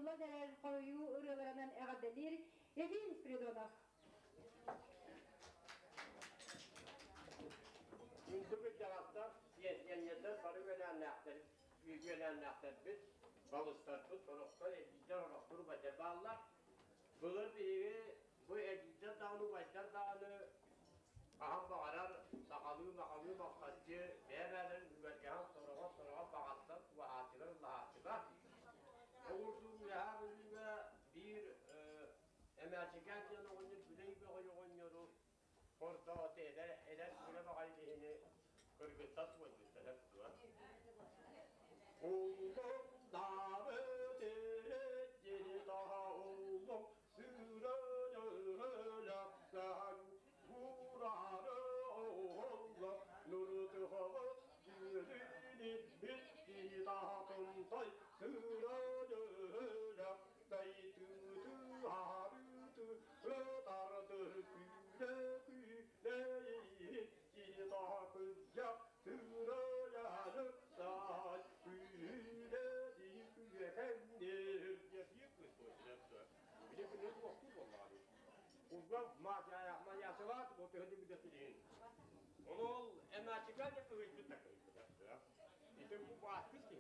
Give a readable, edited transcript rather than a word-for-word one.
Ola derer koyu ırılarından eğadelir. Efendim Spiridonov. Çünkü cevapta siyasetçiler sarı görenler, büyük görenler biz, balıslar bu soruklar, ediciler sorukları başa bağlar. Bunun biri bu ediciler dağını başlar dağını aham bağırar, sakalı makkatçı, beğenmeden mübergehan soruğa bağatlar, bu hatiler, lahatçılar. Oğurduğum yaha bir emerçeken yanı oynuyor, büley bir oynuyor. Orta eder bile bakayım yine kırgıtat var hep var. Oğlum davet edildi daha oğlum sürüyor laklar vurarı oğlum nurtu hava yüzünü bitti daha tontay sürüyor laklar tutu arıtı ötardı güle güle ki daha kızca sürüyor laklar güle güle efendim yapayım mı sonuçta? Bir de bu ne vakti vallahi. Uzman manyası var, bu tühünü bir de değil. Onu emerçikler de kıyıcı takıydı. İşte bu bahsiz ki